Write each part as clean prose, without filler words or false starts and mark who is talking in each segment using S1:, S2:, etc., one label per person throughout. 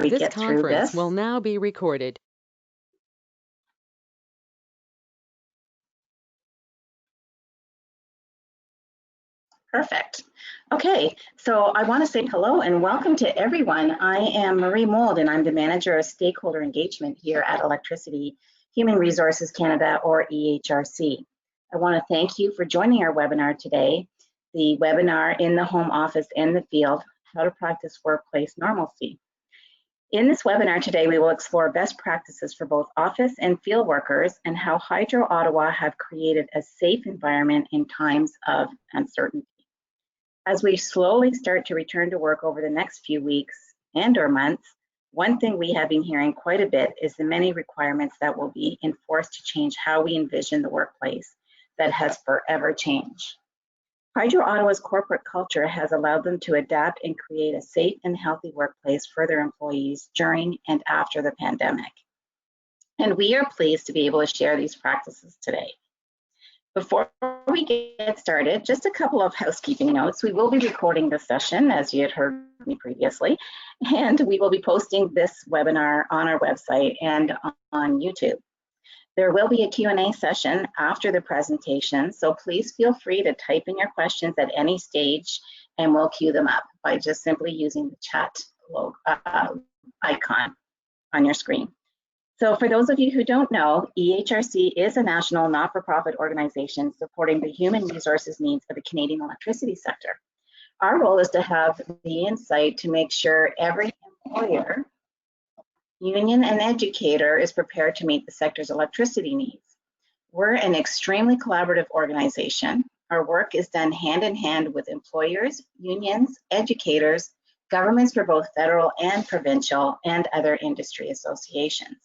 S1: This conference will now be recorded.
S2: Perfect. Okay, so I want to say hello and welcome to everyone. I am Marie Mould and I'm the Manager of Stakeholder Engagement here at Electricity Human Resources Canada, or EHRC. I want to thank you for joining our webinar today, the webinar in the home office and the field, how to practice workplace normalcy. In this webinar today, we will explore best practices for both office and field workers and how Hydro Ottawa have created a safe environment in times of uncertainty. As we slowly start to return to work over the next few weeks and/or months, one thing we have been hearing quite a bit is the many requirements that will be enforced to change how we envision the workplace that has forever changed. Hydro Ottawa's corporate culture has allowed them to adapt and create a safe and healthy workplace for their employees during and after the pandemic. And we are pleased to be able to share these practices today. Before we get started, just a couple of housekeeping notes. We will be recording this session, as you had heard me previously, and we will be posting this webinar on our website and on YouTube. There will be a Q&A session after the presentation, so please feel free to type in your questions at any stage and we'll queue them up by just simply using the chat icon on your screen. So for those of you who don't know, EHRC is a national not-for-profit organization supporting the human resources needs of the Canadian electricity sector. Our role is to have the insight to make sure every employer, union, and educator is prepared to meet the sector's electricity needs. We're an extremely collaborative organization. Our work is done hand in hand with employers, unions, educators, governments for both federal and provincial, and other industry associations.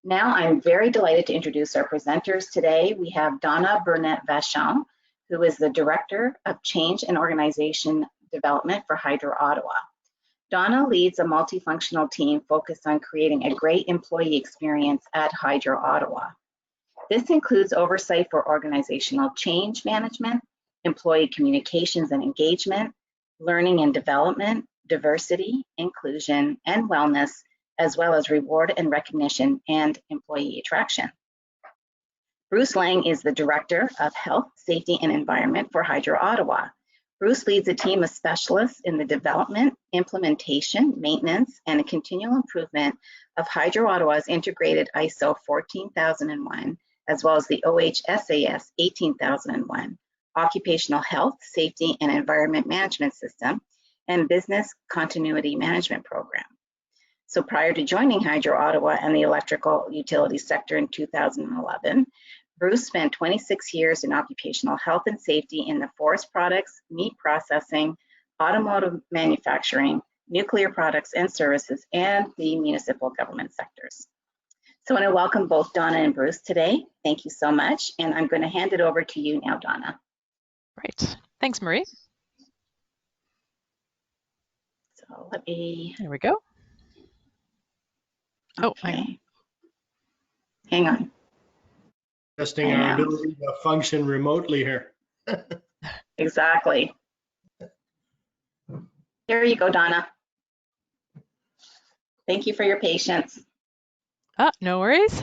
S2: Now I'm very delighted to introduce our presenters today. We have Donna Burnett Vachon, who is the Director of Change and Organization Development for Hydro Ottawa. Donna leads a multifunctional team focused on creating a great employee experience at Hydro Ottawa. This includes oversight for organizational change management, employee communications and engagement, learning and development, diversity, inclusion, and wellness, as well as reward and recognition and employee attraction. Bruce Lang is the Director of Health, Safety, and Environment for Hydro Ottawa. Bruce leads a team of specialists in the development, implementation, maintenance, and a continual improvement of Hydro Ottawa's integrated ISO 14001, as well as the OHSAS 18001, Occupational Health, Safety, and Environment Management System, and Business Continuity Management Program. So prior to joining Hydro Ottawa and the electrical utility sector in 2011, Bruce spent 26 years in occupational health and safety in the forest products, meat processing, automotive manufacturing, nuclear products and services, and the municipal government sectors. So I want to welcome both Donna and Bruce today. Thank you so much. And I'm going to hand it over to you now, Donna.
S3: Great. Thanks, Marie.
S2: So let me...
S3: There we go.
S2: Okay. Oh, hang on.
S4: Testing our ability to function remotely here.
S2: Exactly. Here you go, Donna. Thank you for your patience.
S3: No worries.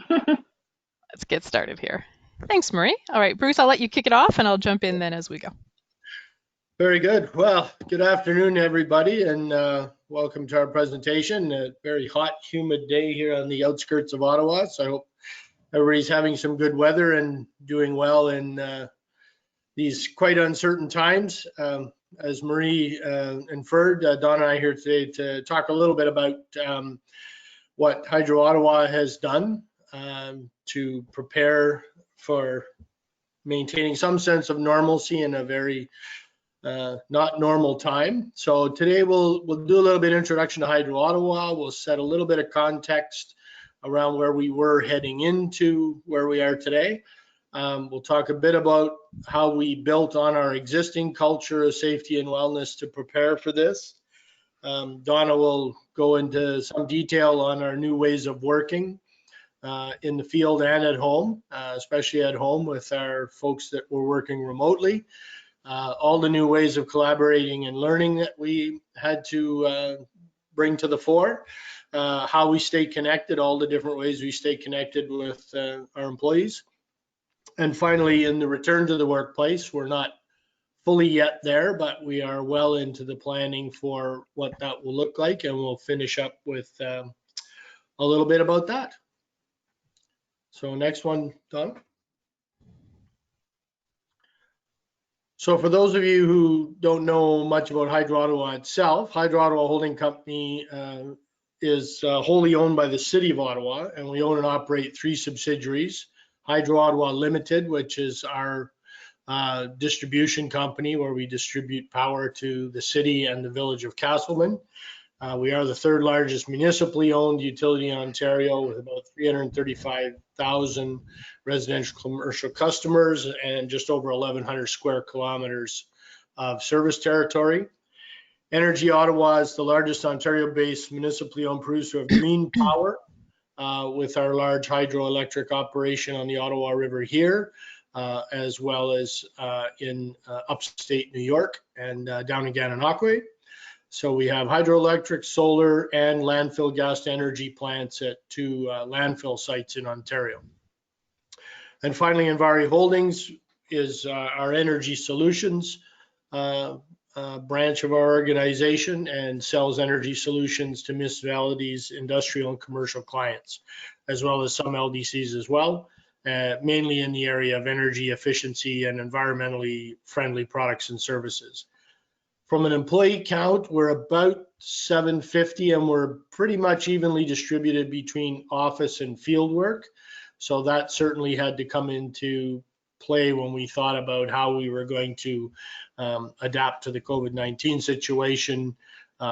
S3: Let's get started here. Thanks, Marie. All right, Bruce, I'll let you kick it off and I'll jump in then as we go.
S4: Very good. Well, good afternoon, everybody, and welcome to our presentation. A very hot, humid day here on the outskirts of Ottawa, so I hope everybody's having some good weather and doing well in these quite uncertain times. As Marie inferred, Donna and I are here today to talk a little bit about what Hydro Ottawa has done to prepare for maintaining some sense of normalcy in a very not normal time. So today we'll do a little bit of introduction to Hydro Ottawa. We'll set a little bit of context around where we were heading into where we are today. We'll talk a bit about how we built on our existing culture of safety and wellness to prepare for this. Donna will go into some detail on our new ways of working in the field and at home, especially at home with our folks that were working remotely. All the new ways of collaborating and learning that we had to bring to the fore, how we stay connected, all the different ways we stay connected with our employees. And finally, in the return to the workplace, we're not fully yet there, but we are well into the planning for what that will look like, and we'll finish up with a little bit about that. So next one, Donna. So for those of you who don't know much about Hydro Ottawa itself, Hydro Ottawa Holding Company is wholly owned by the City of Ottawa, and we own and operate 3 subsidiaries. Hydro Ottawa Limited, which is our distribution company where we distribute power to the city and the village of Castleman. We are the 3rd largest municipally owned utility in Ontario with about 335,000 residential commercial customers and just over 1,100 square kilometers of service territory. Energy Ottawa is the largest Ontario-based municipally owned producer of green power with our large hydroelectric operation on the Ottawa River here, as well as in upstate New York and down in Gananoque. So we have hydroelectric, solar, and landfill gas to energy plants at 2 landfill sites in Ontario. And finally, Envari Holdings is our energy solutions branch of our organization and sells energy solutions to municipalities, industrial and commercial clients, as well as some LDCs as well, mainly in the area of energy efficiency and environmentally friendly products and services. From an employee count, we're about 750, and we're pretty much evenly distributed between office and field work. So that certainly had to come into play when we thought about how we were going to adapt to the COVID-19 situation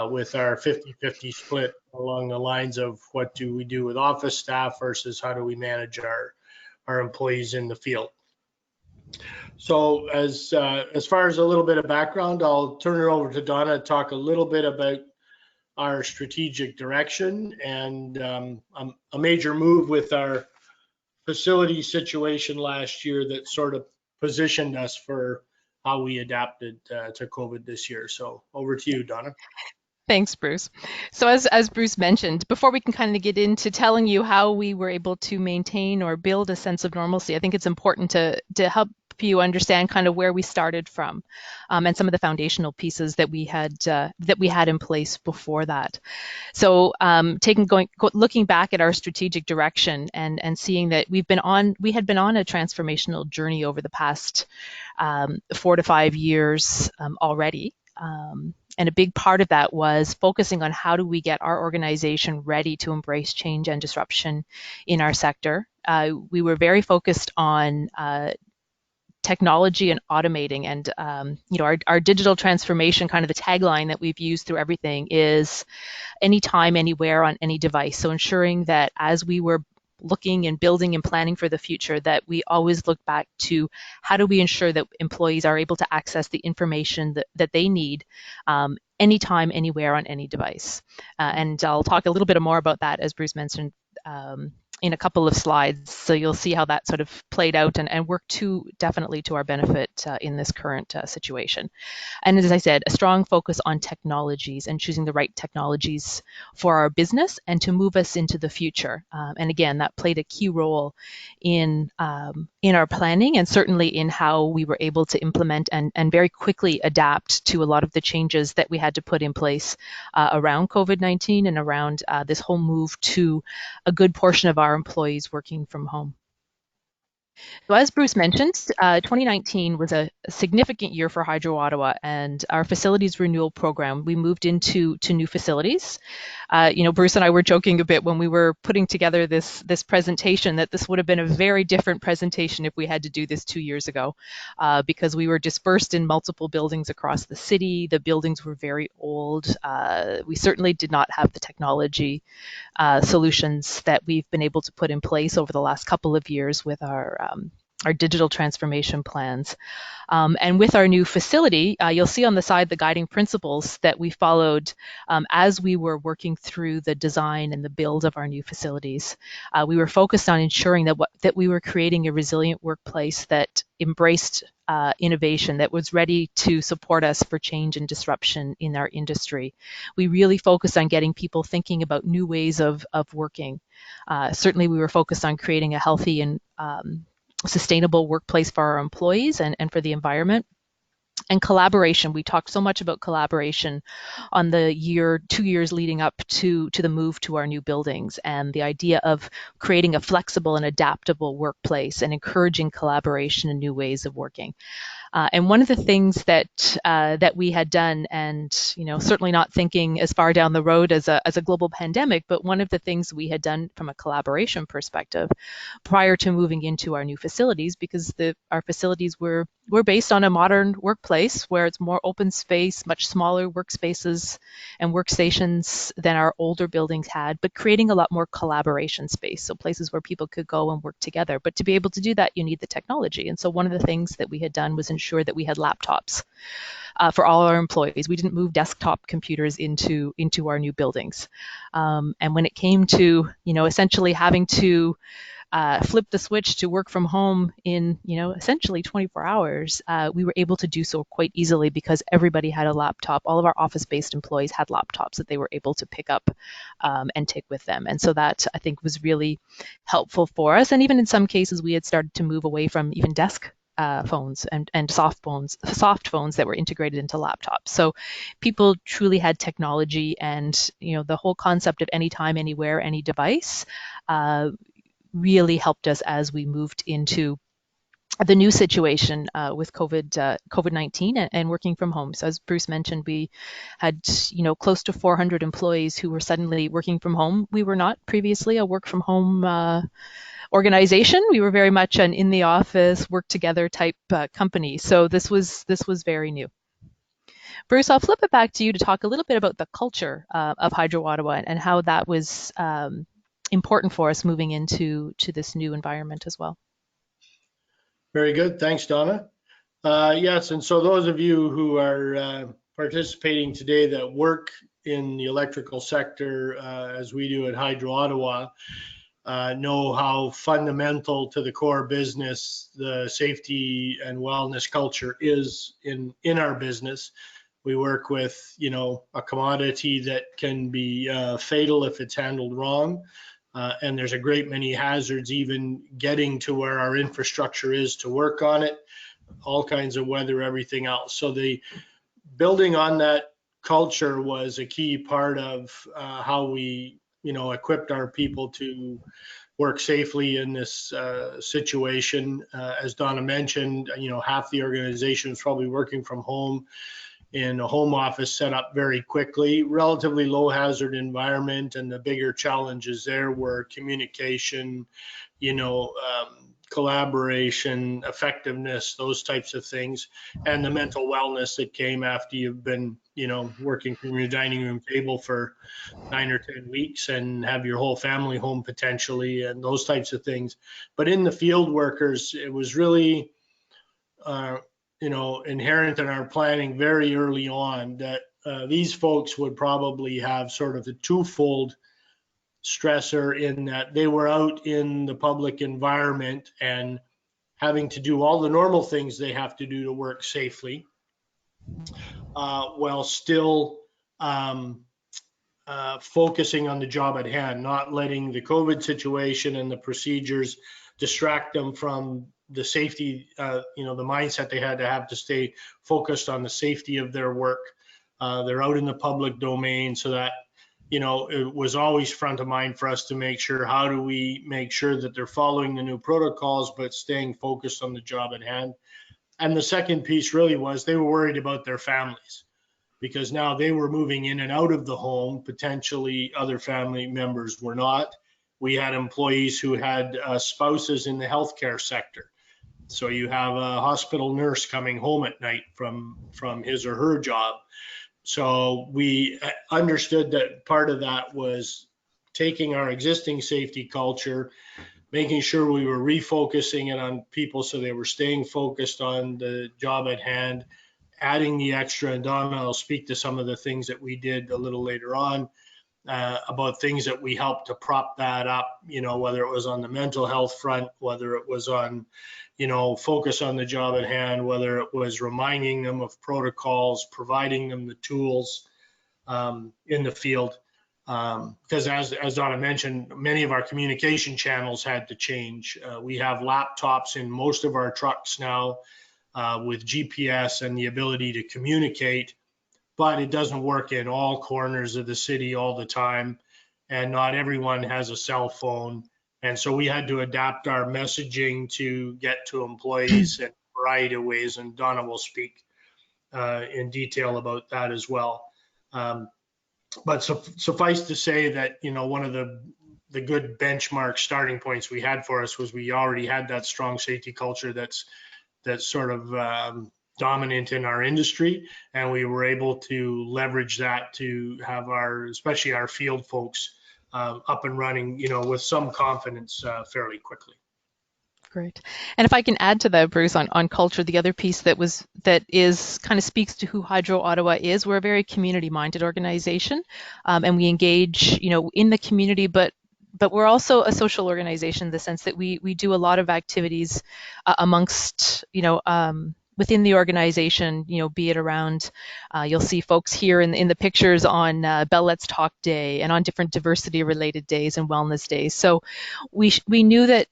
S4: with our 50-50 split along the lines of what do we do with office staff versus how do we manage our employees in the field. So as far as a little bit of background, I'll turn it over to Donna to talk a little bit about our strategic direction and a major move with our facility situation last year that sort of positioned us for how we adapted to COVID this year. So over to you, Donna.
S3: Thanks, Bruce. So as Bruce mentioned, before we can kind of get into telling you how we were able to maintain or build a sense of normalcy, I think it's important to help you understand kind of where we started from and some of the foundational pieces that we had in place before that. So looking back at our strategic direction and seeing that we had been on a transformational journey over the past 4 to 5 years already. And a big part of that was focusing on how do we get our organization ready to embrace change and disruption in our sector. We were very focused on technology and automating, and our digital transformation, kind of the tagline that we've used through everything is anytime, anywhere, on any device. So ensuring that as we were looking and building and planning for the future, that we always look back to how do we ensure that employees are able to access the information that they need anytime, anywhere, on any device. And I'll talk a little bit more about that, as Bruce mentioned, in a couple of slides. So you'll see how that sort of played out and worked definitely to our benefit in this current situation. And as I said, a strong focus on technologies and choosing the right technologies for our business and to move us into the future. And again, that played a key role in our planning and certainly in how we were able to implement and very quickly adapt to a lot of the changes that we had to put in place around COVID-19 and around this whole move to a good portion of our employees working from home. So as Bruce mentioned, 2019 was a significant year for Hydro Ottawa and our facilities renewal program. We moved into new facilities. Bruce and I were joking a bit when we were putting together this presentation that this would have been a very different presentation if we had to do this 2 years ago, because we were dispersed in multiple buildings across the city. The buildings were very old. We certainly did not have the technology solutions that we've been able to put in place over the last couple of years with our our digital transformation plans. And with our new facility, you'll see on the side the guiding principles that we followed as we were working through the design and the build of our new facilities. We were focused on ensuring that we were creating a resilient workplace that embraced innovation, that was ready to support us for change and disruption in our industry. We really focused on getting people thinking about new ways of working. Certainly, we were focused on creating a healthy and sustainable workplace for our employees and for the environment. And collaboration, we talked so much about collaboration on the 2 years leading up to the move to our new buildings, and the idea of creating a flexible and adaptable workplace and encouraging collaboration and new ways of working. And one of the things that we had done, and certainly not thinking as far down the road as a global pandemic, but one of the things we had done from a collaboration perspective prior to moving into our new facilities, because our facilities were based on a modern workplace where it's more open space, much smaller workspaces and workstations than our older buildings had, but creating a lot more collaboration space, so places where people could go and work together. But to be able to do that, you need the technology. And so one of the things that we had done was ensure that we had laptops for all our employees. We didn't move desktop computers into our new buildings. And when it came to essentially having to flip the switch to work from home in essentially 24 hours, we were able to do so quite easily because everybody had a laptop. All of our office-based employees had laptops that they were able to pick up and take with them. And so that, I think, was really helpful for us. And even in some cases, we had started to move away from even desk phones and soft phones that were integrated into laptops. So people truly had technology, and the whole concept of anytime, anywhere, any device really helped us as we moved into the new situation with COVID-19 and working from home. So as Bruce mentioned, we had close to 400 employees who were suddenly working from home. We were not previously a work from home organization. We were very much an in the office, work together type company. So this was very new. Bruce, I'll flip it back to you to talk a little bit about the culture of Hydro Ottawa and how that was important for us moving into this new environment as well.
S4: Very good. Thanks, Donna. Yes, and so those of you who are participating today that work in the electrical sector, as we do at Hydro Ottawa, know how fundamental to the core business the safety and wellness culture is in our business. We work with, a commodity that can be fatal if it's handled wrong. And there's a great many hazards even getting to where our infrastructure is to work on it, all kinds of weather, everything else. So the building on that culture was a key part of how we, equipped our people to work safely in this situation. As Donna mentioned, half the organization is probably working from home in a home office set up very quickly, relatively low hazard environment. And the bigger challenges there were communication, collaboration, effectiveness, those types of things, and the mental wellness that came after you've been, working from your dining room table for 9 or 10 weeks and have your whole family home potentially, and those types of things. But in the field workers, it was really, inherent in our planning very early on that these folks would probably have sort of a twofold stressor in that they were out in the public environment and having to do all the normal things they have to do to work safely, while still focusing on the job at hand, not letting the COVID situation and the procedures distract them from the safety, the mindset they had to have to stay focused on the safety of their work. They're out in the public domain, so that, it was always front of mind for us to make sure, how do we make sure that they're following the new protocols, but staying focused on the job at hand. And the second piece really was they were worried about their families, because now they were moving in and out of the home. Potentially other family members were not. We had employees who had spouses in the healthcare sector. So you have a hospital nurse coming home at night from his or her job. So we understood that part of that was taking our existing safety culture, making sure we were refocusing it on people so they were staying focused on the job at hand, adding the extra, and Donna will speak to some of the things that we did a little later on about things that we helped to prop that up, whether it was on the mental health front, whether it was on, focus on the job at hand, whether it was reminding them of protocols, providing them the tools in the field. Because as Donna mentioned, many of our communication channels had to change. We have laptops in most of our trucks now with GPS and the ability to communicate, but it doesn't work in all corners of the city all the time, and not everyone has a cell phone. And so we had to adapt our messaging to get to employees in a variety of ways, and Donna will speak in detail about that as well. But suffice to say that, one of the good benchmark starting points we had for us was we already had that strong safety culture that's sort of dominant in our industry, and we were able to leverage that to have especially our field folks up and running, with some confidence fairly quickly.
S3: Great. And if I can add to that, Bruce, on culture, the other piece that is kind of speaks to who Hydro Ottawa is. We're a very community-minded organization, and we engage, in the community, but we're also a social organization in the sense that we do a lot of activities amongst, within the organization, be it around, you'll see folks here in the pictures on Bell Let's Talk Day and on different diversity-related days and wellness days. So we knew that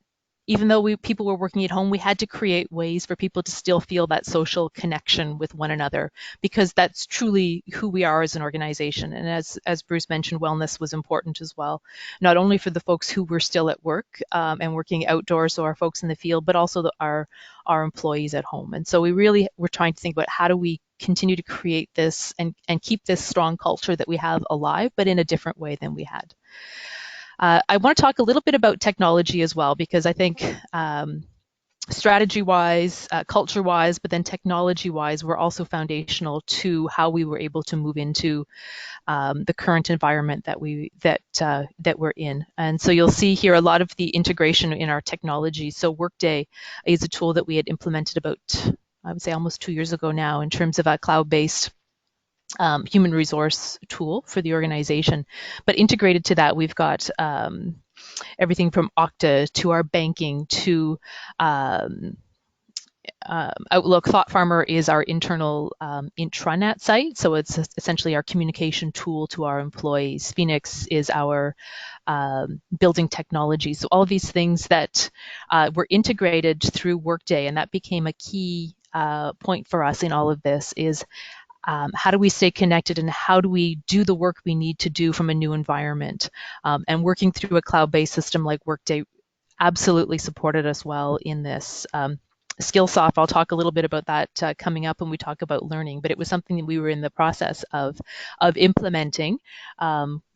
S3: even though people were working at home, we had to create ways for people to still feel that social connection with one another, because that's truly who we are as an organization. And as Bruce mentioned, wellness was important as well, not only for the folks who were still at work and working outdoors, so our folks in the field, but also our employees at home. And so we really were trying to think about how do we continue to create this and keep this strong culture that we have alive, but in a different way than we had. I want to talk a little bit about technology as well, because I think strategy-wise, culture-wise, but then technology-wise, we're also foundational to how we were able to move into the current environment that we're in. And so you'll see here a lot of the integration in our technology. So Workday is a tool that we had implemented about, I would say, almost 2 years ago now, in terms of a cloud-based human resource tool for the organization. But integrated to that, we've got everything from Okta to our banking to Outlook. Thought Farmer is our internal intranet site, so it's essentially our communication tool to our employees. Phoenix is our building technology. So all of these things that were integrated through Workday, and that became a key point for us in all of this is how do we stay connected and how do we do the work we need to do from a new environment? And working through a cloud-based system like Workday absolutely supported us well in this. Skillsoft, I'll talk a little bit about that coming up when we talk about learning, but it was something that we were in the process of implementing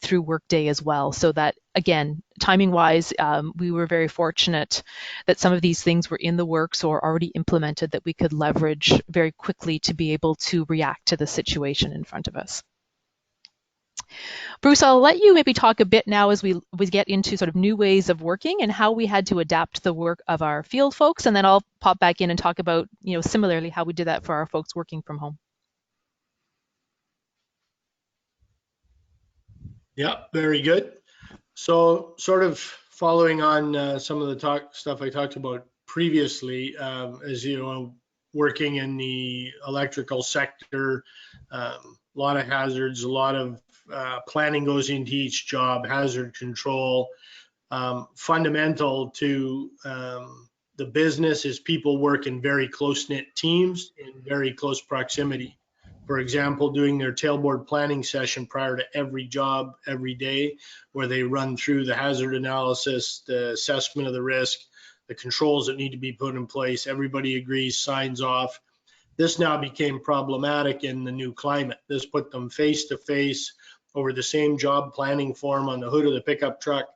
S3: through Workday as well. So that, again, timing-wise, we were very fortunate that some of these things were in the works or already implemented that we could leverage very quickly to be able to react to the situation in front of us. Bruce, I'll let you maybe talk a bit now as we get into sort of new ways of working and how we had to adapt the work of our field folks, and then I'll pop back in and talk about, similarly how we did that for our folks working from home.
S4: Yeah, very good. So sort of following on some of the stuff I talked about previously, as you know, working in the electrical sector, a lot of hazards, a lot of planning goes into each job, hazard control. Fundamental to the business is people work in very close-knit teams in very close proximity. For example, doing their tailboard planning session prior to every job every day, where they run through the hazard analysis, the assessment of the risk, the controls that need to be put in place. Everybody agrees, signs off. This now became problematic in the new climate. This put them face to face over the same job planning form on the hood of the pickup truck,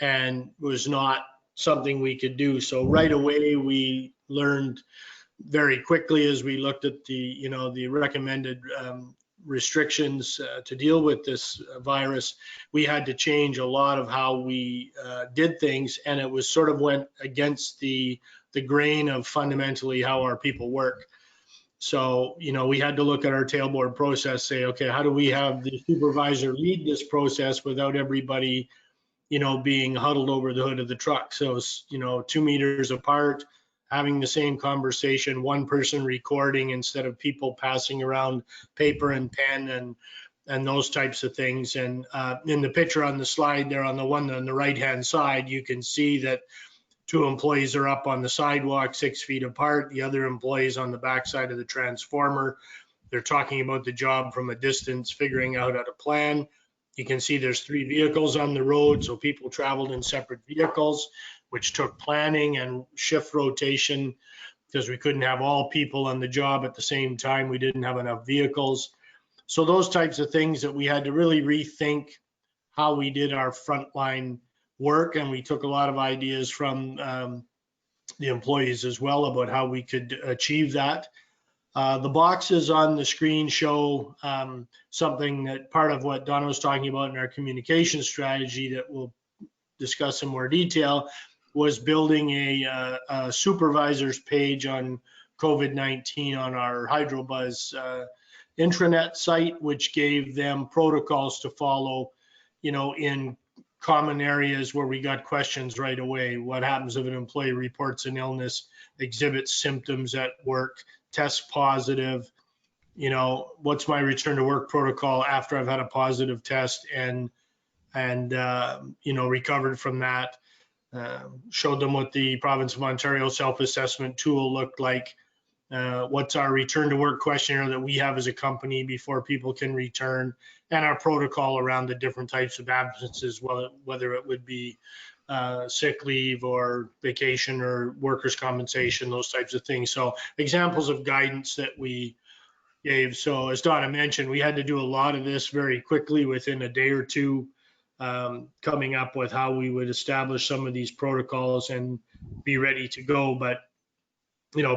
S4: and was not something we could do. So right away we learned very quickly as we looked at the recommended restrictions to deal with this virus, we had to change a lot of how we did things, and it was sort of went against the grain of fundamentally how our people work. So, we had to look at our tailboard process, say, okay, how do we have the supervisor lead this process without everybody, being huddled over the hood of the truck? So, 2 meters apart, having the same conversation, one person recording instead of people passing around paper and pen and those types of things. And in the picture on the slide there, on the one on the right-hand side, you can see that 2 employees are up on the sidewalk 6 feet apart. The other employees on the backside of the transformer. They're talking about the job from a distance, figuring out how to plan. You can see there's 3 vehicles on the road, so people traveled in separate vehicles, which took planning and shift rotation because we couldn't have all people on the job at the same time. We didn't have enough vehicles. So those types of things that we had to really rethink how we did our frontline work, and we took a lot of ideas from the employees as well about how we could achieve that. The boxes on the screen show something that part of what Donna was talking about in our communication strategy that we'll discuss in more detail was building a supervisor's page on COVID-19 on our Hydro intranet site, which gave them protocols to follow, in common areas where we got questions right away. What happens if an employee reports an illness, exhibits symptoms at work, tests positive? What's my return to work protocol after I've had a positive test and recovered from that? Showed them what the province of Ontario self-assessment tool looked like. What's our return to work questionnaire that we have as a company before people can return, and our protocol around the different types of absences, whether it would be sick leave or vacation or workers' compensation, those types of things. So examples of guidance that we gave. So as Donna mentioned, we had to do a lot of this very quickly within a day or two, coming up with how we would establish some of these protocols and be ready to go. But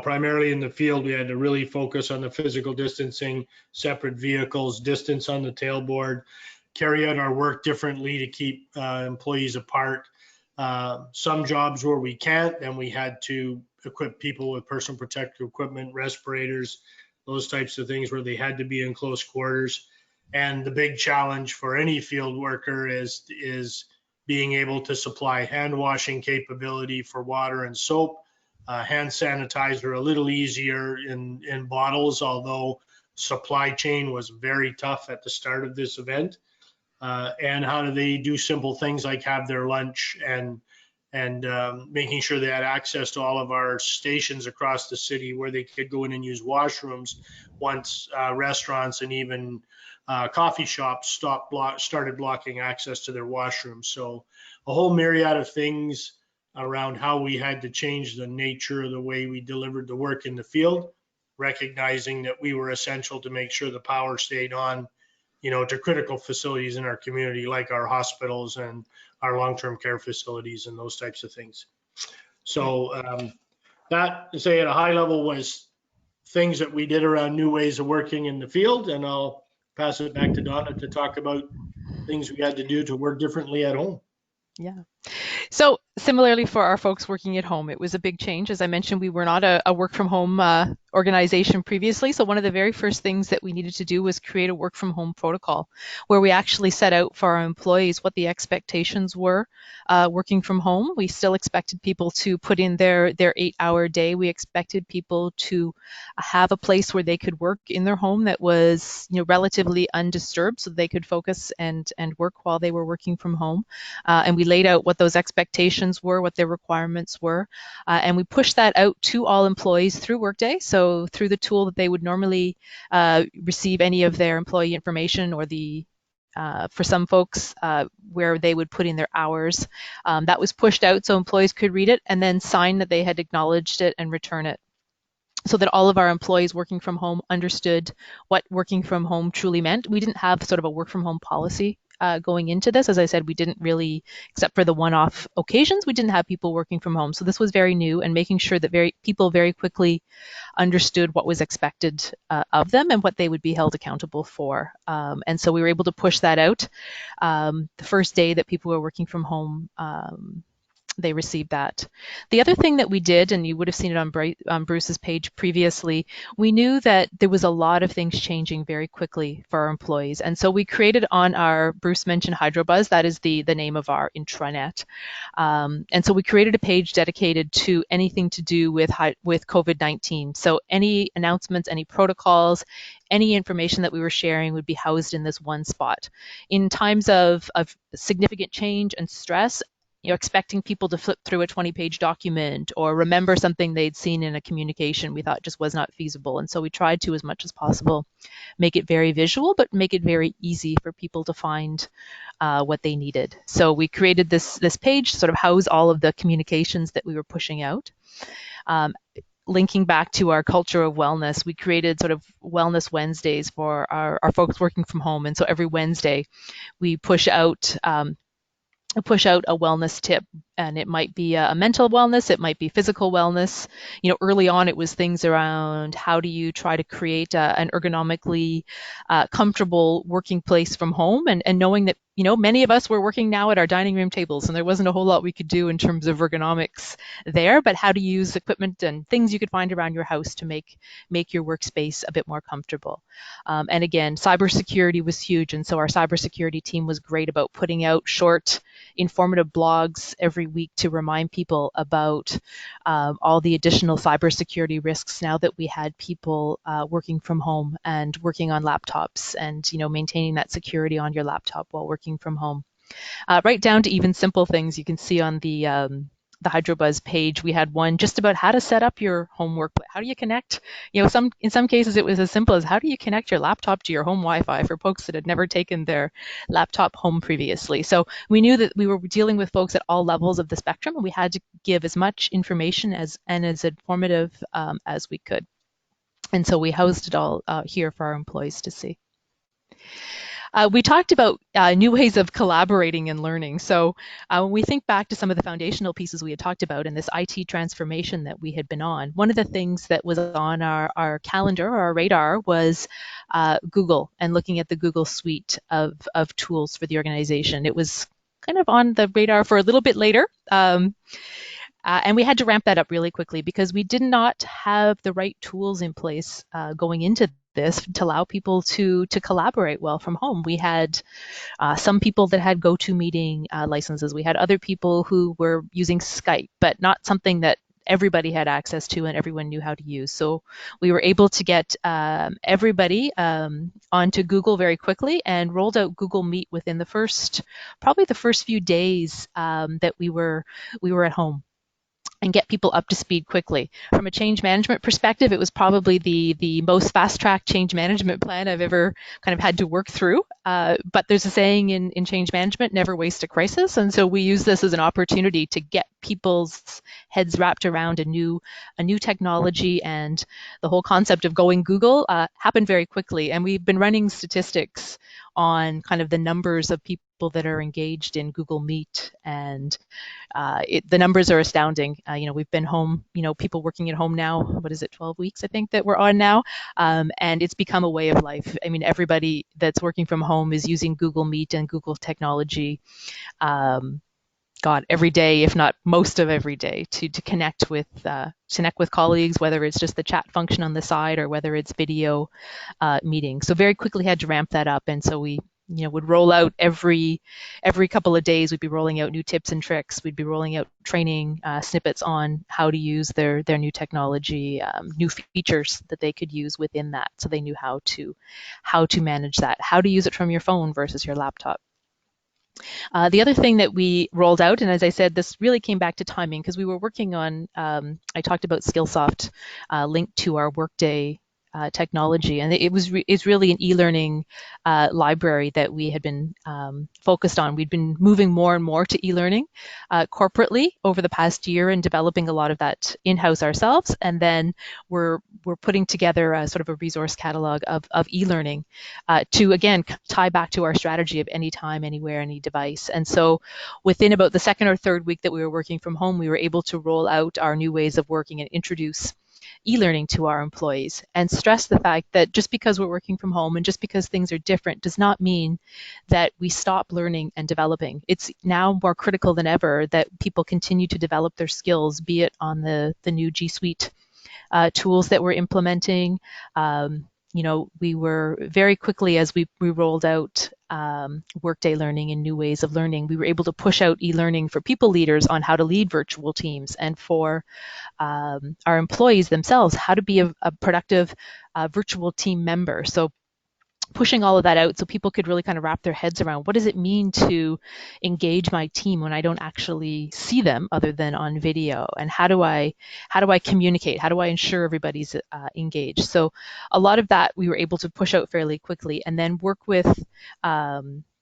S4: primarily in the field, we had to really focus on the physical distancing, separate vehicles, distance on the tailboard, carry out our work differently to keep employees apart. Some jobs where we can't, then we had to equip people with personal protective equipment, respirators, those types of things where they had to be in close quarters. And the big challenge for any field worker is being able to supply hand washing capability for water and soap. Hand sanitizer a little easier in bottles, although supply chain was very tough at the start of this event. And how do they do simple things like have their lunch and making sure they had access to all of our stations across the city where they could go in and use washrooms once restaurants and even coffee shops started blocking access to their washrooms. So a whole myriad of things around how we had to change the nature of the way we delivered the work in the field, recognizing that we were essential to make sure the power stayed on, to critical facilities in our community, like our hospitals and our long-term care facilities and those types of things. So that, to say at a high level, was things that we did around new ways of working in the field. And I'll pass it back to Donna to talk about things we had to do to work differently at home.
S3: Yeah. So similarly for our folks working at home, it was a big change. As I mentioned, we were not a work from home organization previously. So one of the very first things that we needed to do was create a work from home protocol where we actually set out for our employees what the expectations were working from home. We still expected people to put in their 8-hour day. We expected people to have a place where they could work in their home that was relatively undisturbed so they could focus and work while they were working from home. And we laid out what those expectations were, what their requirements were, and we pushed that out to all employees through Workday. So through the tool that they would normally receive any of their employee information, or for some folks where they would put in their hours, that was pushed out so employees could read it and then sign that they had acknowledged it and return it, so that all of our employees working from home understood what working from home truly meant. We didn't have sort of a work from home policy going into this. As I said, we didn't really, except for the one-off occasions, we didn't have people working from home. So this was very new, and making sure that people very quickly understood what was expected of them and what they would be held accountable for. And so we were able to push that out. The first day that people were working from home, they received that. The other thing that we did, and you would have seen it on Bruce's page previously, we knew that there was a lot of things changing very quickly for our employees. And so we created on our, Bruce mentioned HydroBuzz, that is the name of our intranet. And so we created a page dedicated to anything to do with COVID-19. So any announcements, any protocols, any information that we were sharing would be housed in this one spot. In times of significant change and stress, expecting people to flip through a 20-page document or remember something they'd seen in a communication, we thought just was not feasible. And so we tried to, as much as possible, make it very visual, but make it very easy for people to find what they needed. So we created this page to sort of house all of the communications that we were pushing out. Linking back to our culture of wellness, we created sort of Wellness Wednesdays for our folks working from home. And so every Wednesday we push out a wellness tip, and it might be a mental wellness, it might be physical wellness. Early on it was things around how do you try to create an ergonomically comfortable working place from home, and knowing that many of us were working now at our dining room tables, and there wasn't a whole lot we could do in terms of ergonomics there, but how to use equipment and things you could find around your house to make your workspace a bit more comfortable. And again, cybersecurity was huge, and so our cybersecurity team was great about putting out short, informative blogs every week to remind people about all the additional cybersecurity risks now that we had people working from home and working on laptops, and maintaining that security on your laptop while working from home. Right down to even simple things you can see on the HydroBuzz page. We had one just about how to set up your home workplace. How do you connect? In some cases it was as simple as how do you connect your laptop to your home Wi-Fi for folks that had never taken their laptop home previously. So we knew that we were dealing with folks at all levels of the spectrum, and we had to give as much information as informative as we could. And so we housed it all here for our employees to see. We talked about new ways of collaborating and learning. So when we think back to some of the foundational pieces we had talked about in this IT transformation that we had been on, one of the things that was on our calendar or our radar was Google, and looking at the Google suite of tools for the organization. It was kind of on the radar for a little bit later. And we had to ramp that up really quickly because we did not have the right tools in place going into this to allow people to collaborate well from home. We had some people that had GoToMeeting licenses. We had other people who were using Skype, but not something that everybody had access to and everyone knew how to use. So we were able to get everybody onto Google very quickly and rolled out Google Meet within probably the first few days that we were at home, and get people up to speed quickly. From a change management perspective, it was probably the most fast-track change management plan I've ever kind of had to work through. But there's a saying in change management, never waste a crisis. And so we use this as an opportunity to get people's heads wrapped around a new technology, and the whole concept of going Google happened very quickly. And we've been running statistics on kind of the numbers of people that are engaged in Google Meet, and the numbers are astounding. We've been home, people working at home now, 12 weeks I think that we're on now, and it's become a way of life. I mean, everybody that's working from home is using Google Meet and Google technology every day, if not most of every day, to connect with colleagues, whether it's just the chat function on the side or whether it's video meetings. So very quickly had to ramp that up, and so we would roll out every couple of days. We'd be rolling out new tips and tricks. We'd be rolling out training snippets on how to use their new technology, new features that they could use within that, so they knew how to manage that, how to use it from your phone versus your laptop. The other thing that we rolled out, and as I said, this really came back to timing because we were working on, I talked about Skillsoft linked to our Workday technology, and it's really an e-learning library that we had been focused on. We'd been moving more and more to e-learning corporately over the past year and developing a lot of that in-house ourselves, and then we're putting together a sort of a resource catalog of e-learning to again tie back to our strategy of anytime, anywhere, any device. And so within about the second or third week that we were working from home, we were able to roll out our new ways of working and introduce e-learning to our employees, and stress the fact that just because we're working from home and just because things are different does not mean that we stop learning and developing. It's now more critical than ever that people continue to develop their skills, be it on the new G Suite tools that we're implementing. We were very quickly, as we rolled out Workday Learning and new ways of learning, we were able to push out e-learning for people leaders on how to lead virtual teams, and for our employees themselves, how to be a productive virtual team member. So pushing all of that out so people could really kind of wrap their heads around, what does it mean to engage my team when I don't actually see them other than on video, and how do I communicate, how do I ensure everybody's engaged. So a lot of that we were able to push out fairly quickly, and then work with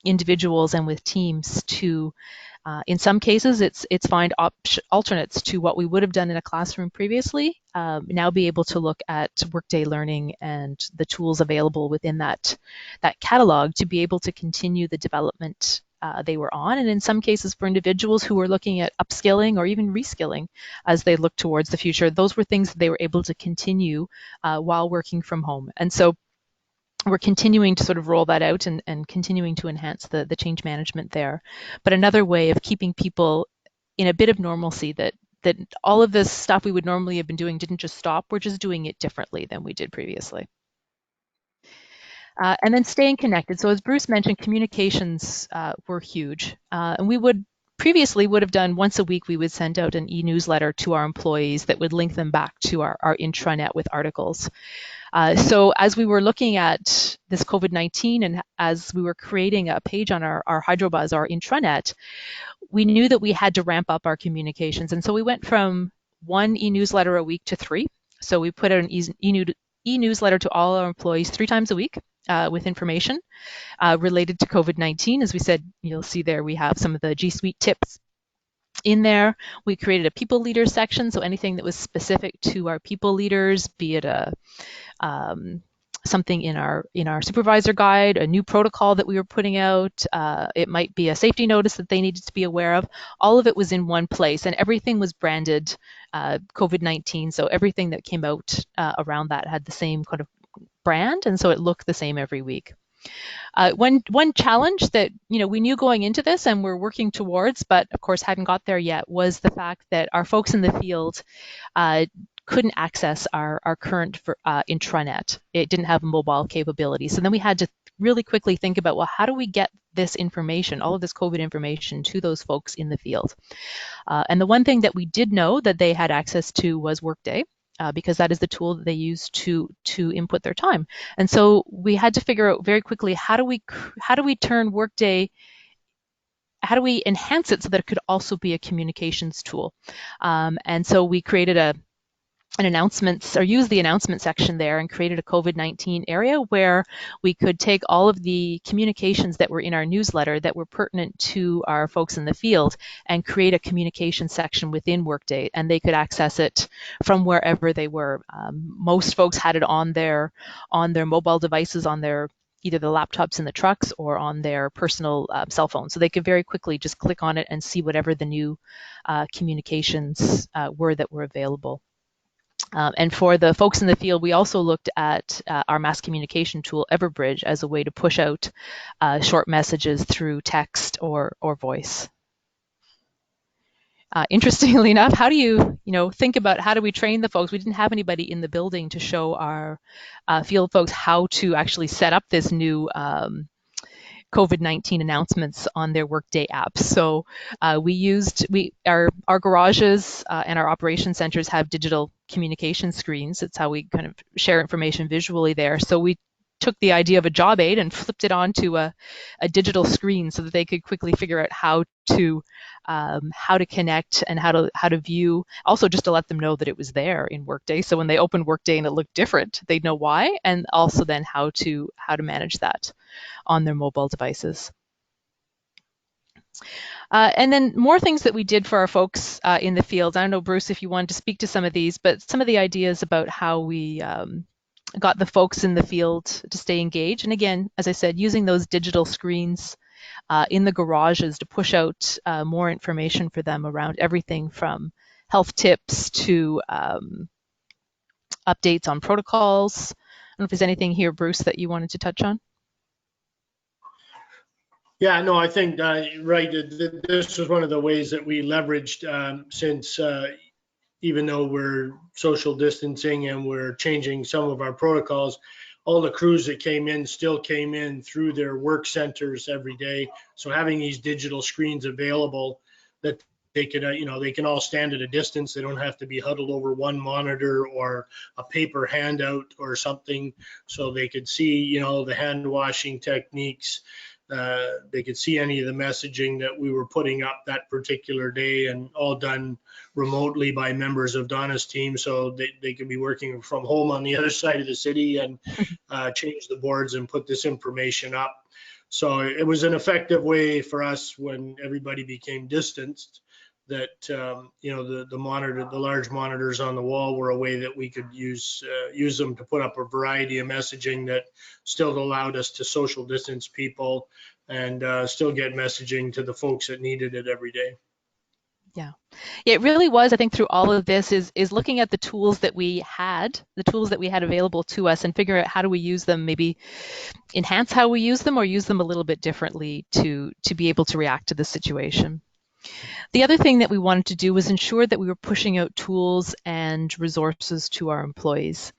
S3: individuals and with teams to in some cases, it's find alternates to what we would have done in a classroom previously. Now be able to look at Workday Learning and the tools available within that catalog to be able to continue the development they were on, and in some cases for individuals who were looking at upskilling or even reskilling as they look towards the future, those were things that they were able to continue while working from home. And so we're continuing to sort of roll that out and continuing to enhance the change management there. But another way of keeping people in a bit of normalcy, that all of this stuff we would normally have been doing didn't just stop, we're just doing it differently than we did previously. And then staying connected. So as Bruce mentioned, communications were huge. And we would have done once a week, we would send out an e-newsletter to our employees that would link them back to our intranet with articles. So as we were looking at this COVID-19 and as we were creating a page on our HydroBuzz, our intranet, we knew that we had to ramp up our communications. And so we went from one e-newsletter a week to 3. So we put out an e-newsletter to all our employees 3 times a week with information related to COVID-19. As we said, you'll see there we have some of the G Suite tips in there. We created a people leaders section, so anything that was specific to our people leaders, be it something in our supervisor guide, a new protocol that we were putting out, it might be a safety notice that they needed to be aware of. All of it was in one place, and everything was branded COVID-19, so everything that came out around that had the same kind of brand, and so it looked the same every week. One challenge that we knew going into this and we're working towards, but of course hadn't got there yet, was the fact that our folks in the field couldn't access our current intranet. It didn't have mobile capability. So then we had to really quickly think about, well, how do we get this information, all of this COVID information, to those folks in the field? And the one thing that we did know that they had access to was Workday. Because that is the tool that they use to input their time. And so we had to figure out very quickly, how do we turn Workday, how do we enhance it so that it could also be a communications tool? And so we created an announcements, or used the announcement section there, and created a COVID-19 area where we could take all of the communications that were in our newsletter that were pertinent to our folks in the field and create a communication section within Workday, and they could access it from wherever they were. Most folks had it on their mobile devices, on their either the laptops in the trucks or on their personal cell phones. So they could very quickly just click on it and see whatever the new communications were that were available. And for the folks in the field, we also looked at our mass communication tool, Everbridge, as a way to push out short messages through text or voice. Interestingly enough, how do you think about how do we train the folks? We didn't have anybody in the building to show our field folks how to actually set up this new COVID-19 announcements on their Workday apps. So our garages and our operation centers have digital communication screens. It's how we kind of share information visually there. So we took the idea of a job aid and flipped it onto a digital screen so that they could quickly figure out how to connect and how to view. Also, just to let them know that it was there in Workday. So when they opened Workday and it looked different, they'd know why, and also then how to manage that on their mobile devices. And then more things that we did for our folks in the field. I don't know, Bruce, if you wanted to speak to some of these, but some of the ideas about how we got the folks in the field to stay engaged. And again, as I said, using those digital screens in the garages to push out more information for them around everything from health tips to updates on protocols. I don't know if there's anything here, Bruce, that you wanted to touch on.
S4: Yeah, no, I think, right, this was one of the ways that we leveraged since even though we're social distancing and we're changing some of our protocols, all the crews that came in still came in through their work centers every day. So having these digital screens available that they can, they can all stand at a distance. They don't have to be huddled over one monitor or a paper handout or something. So they could see, the hand washing techniques. They could see any of the messaging that we were putting up that particular day, and all done remotely by members of Donna's team. So they could be working from home on the other side of the city and change the boards and put this information up. So it was an effective way for us when everybody became distanced, that the large monitors on the wall were a way that we could use them to put up a variety of messaging that still allowed us to social distance people and still get messaging to the folks that needed it every day.
S3: Yeah, it really was. I think through all of this is looking at the tools that we had available to us, and figure out how do we use them, maybe enhance how we use them or use them a little bit differently to be able to react to the situation. The other thing that we wanted to do was ensure that we were pushing out tools and resources to our employees.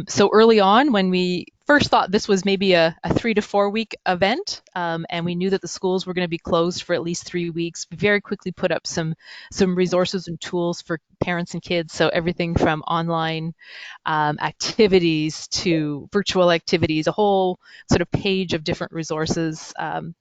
S3: So early on, when we first thought this was maybe a 3 to 4 week event, and we knew that the schools were going to be closed for at least 3 weeks, we very quickly put up some resources and tools for parents and kids. So everything from online activities to virtual activities, a whole sort of page of different resources,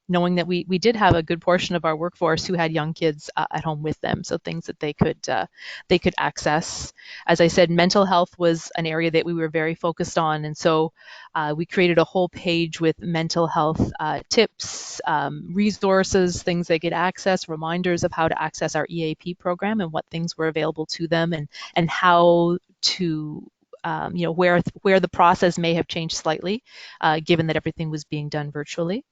S3: knowing that we did have a good portion of our workforce who had young kids at home with them, so things that they could access. As I said, mental health was an area that we were very focused on, and so we created a whole page with mental health tips, resources, things they could access, reminders of how to access our EAP program and what things were available to them, and how to where the process may have changed slightly, given that everything was being done virtually.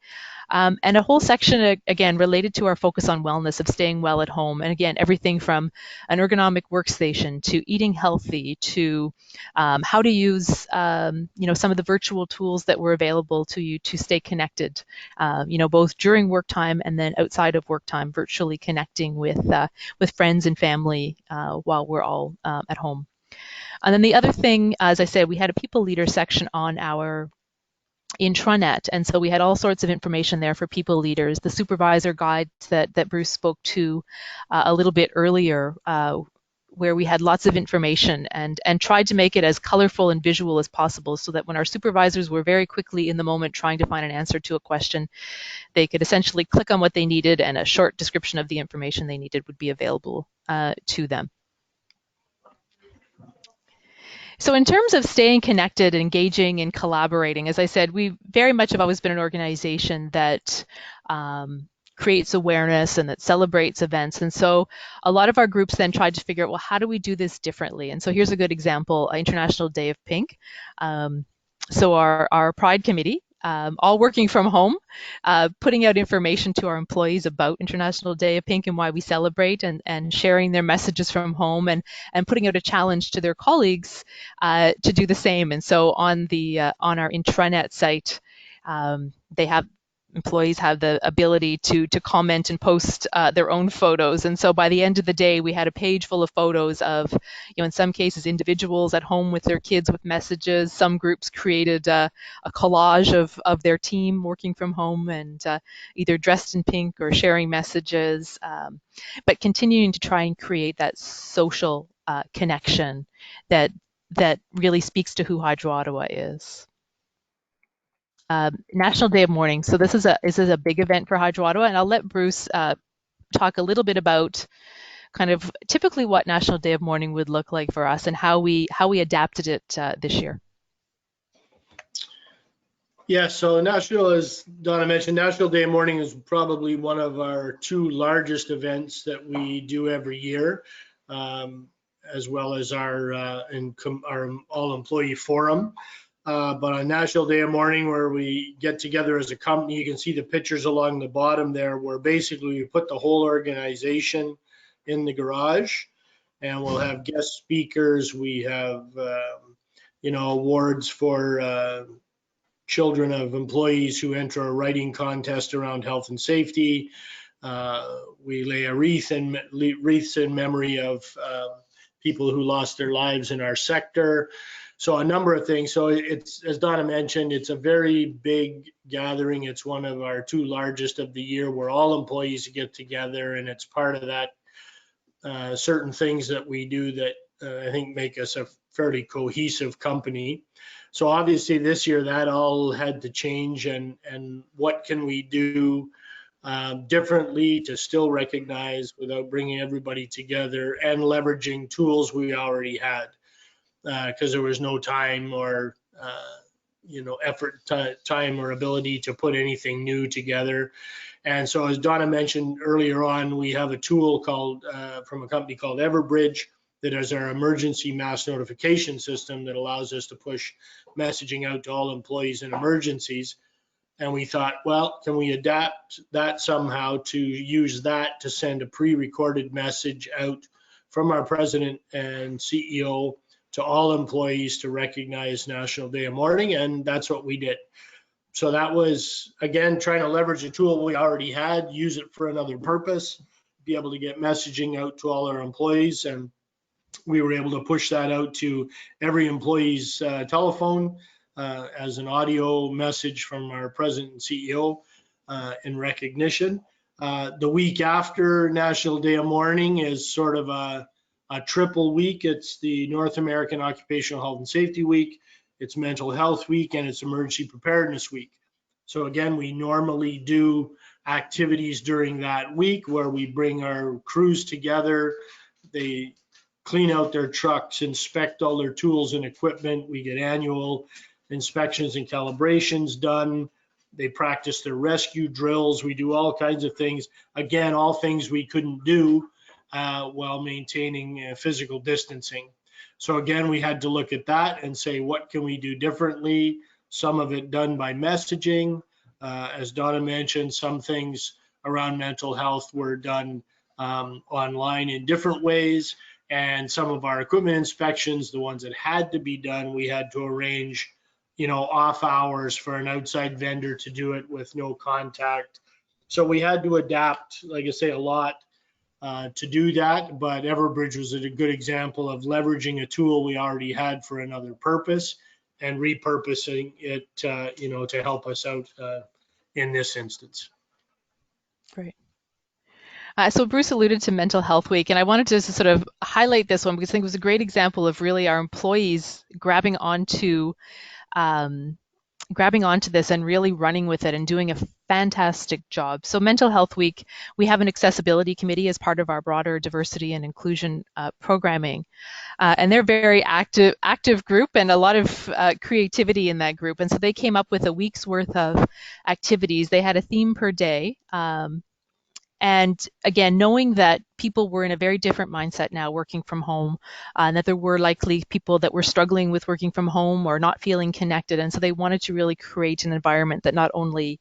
S3: And a whole section, again, related to our focus on wellness, of staying well at home. And again, everything from an ergonomic workstation to eating healthy to how to use, some of the virtual tools that were available to you to stay connected, both during work time and then outside of work time, virtually connecting with friends and family while we're all at home. And then the other thing, as I said, we had a people leader section on our intranet, and so we had all sorts of information there for people leaders. The supervisor guide that Bruce spoke to a little bit earlier, where we had lots of information and tried to make it as colorful and visual as possible, so that when our supervisors were very quickly in the moment trying to find an answer to a question, they could essentially click on what they needed, and a short description of the information they needed would be available to them. So in terms of staying connected, engaging, and collaborating, as I said, we very much have always been an organization that creates awareness and that celebrates events. And so a lot of our groups then tried to figure out, well, how do we do this differently? And so here's a good example, International Day of Pink. So our Pride Committee, all working from home, putting out information to our employees about International Day of Pink and why we celebrate, and sharing their messages from home, and putting out a challenge to their colleagues to do the same. And so on our intranet site, employees have the ability to comment and post their own photos. And so by the end of the day, we had a page full of photos of, in some cases, individuals at home with their kids with messages. Some groups created a collage of their team working from home and either dressed in pink or sharing messages, but continuing to try and create that social connection that really speaks to who Hydro Ottawa is. National Day of Mourning. So this is a big event for Hydro Ottawa, and I'll let Bruce talk a little bit about kind of typically what National Day of Mourning would look like for us and how we adapted it this year.
S4: Yeah, so as Donna mentioned, National Day of Mourning is probably one of our two largest events that we do every year, as well as our all-employee forum. But on National Day of Mourning, where we get together as a company, you can see the pictures along the bottom there, where basically we put the whole organization in the garage, and we'll have guest speakers. We have, awards for children of employees who enter a writing contest around health and safety. We lay a wreaths in memory of people who lost their lives in our sector. So a number of things. So it's, as Donna mentioned, it's a very big gathering. It's one of our two largest of the year, where all employees get together, and it's part of that certain things that we do that I think make us a fairly cohesive company. So obviously this year that all had to change, and what can we do differently to still recognize without bringing everybody together and leveraging tools we already had, because there was no time or effort, time or ability to put anything new together. And so, as Donna mentioned earlier on, we have a tool called from a company called Everbridge that is our emergency mass notification system that allows us to push messaging out to all employees in emergencies. And we thought, well, can we adapt that somehow to use that to send a pre-recorded message out from our president and CEO to all employees to recognize National Day of Mourning, and that's what we did. So that was, again, trying to leverage a tool we already had, use it for another purpose, be able to get messaging out to all our employees, and we were able to push that out to every employee's telephone as an audio message from our president and CEO in recognition. The week after National Day of Mourning is sort of a triple week. It's the North American Occupational Health and Safety Week, it's Mental Health Week, and it's Emergency Preparedness Week. So again, we normally do activities during that week where we bring our crews together. They clean out their trucks, inspect all their tools and equipment. We get annual inspections and calibrations done. They practice their rescue drills. We do all kinds of things. Again, all things we couldn't do while maintaining physical distancing. So again, we had to look at that and say, what can we do differently? Some of it done by messaging. As Donna mentioned, some things around mental health were done online in different ways. And some of our equipment inspections, the ones that had to be done, we had to arrange, off hours for an outside vendor to do it with no contact. So we had to adapt, like I say, a lot to do that. But Everbridge was a good example of leveraging a tool we already had for another purpose and repurposing it, to help us out in this instance.
S3: Great. So Bruce alluded to Mental Health Week, and I wanted to sort of highlight this one because I think it was a great example of really our employees grabbing onto this and really running with it and doing a fantastic job. So Mental Health Week, we have an accessibility committee as part of our broader diversity and inclusion programming. And they're a very active group and a lot of creativity in that group. And so they came up with a week's worth of activities. They had a theme per day. And again, knowing that people were in a very different mindset now working from home, and that there were likely people that were struggling with working from home or not feeling connected. And so they wanted to really create an environment that not only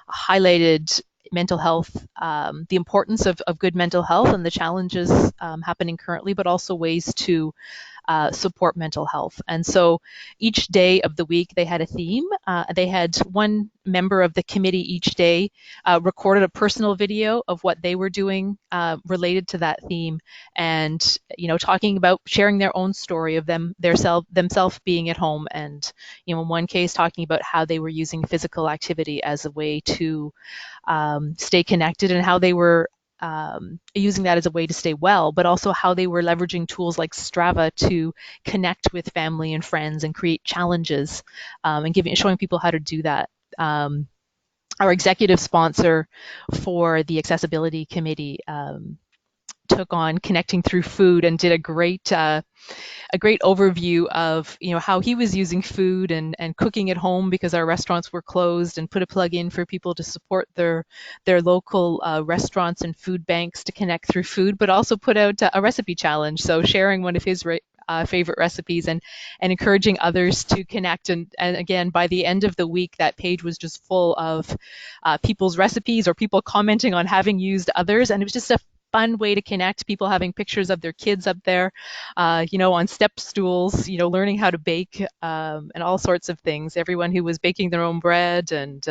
S3: highlighted mental health, the importance of good mental health and the challenges happening currently, but also ways to support mental health. And so each day of the week they had a theme. They had one member of the committee each day recorded a personal video of what they were doing related to that theme, and talking about sharing their own story of themselves being at home, and in one case talking about how they were using physical activity as a way to stay connected, and how they were using that as a way to stay well, but also how they were leveraging tools like Strava to connect with family and friends and create challenges, and showing people how to do that. our executive sponsor for the accessibility committee took on connecting through food and did a great overview of how he was using food and cooking at home because our restaurants were closed, and put a plug in for people to support their local restaurants and food banks to connect through food, but also put out a recipe challenge, so sharing one of his favorite recipes and encouraging others to connect. And again, by the end of the week, that page was just full of people's recipes or people commenting on having used others, and it was just a fun way to connect, people having pictures of their kids up there, on step stools, learning how to bake, and all sorts of things. Everyone who was baking their own bread and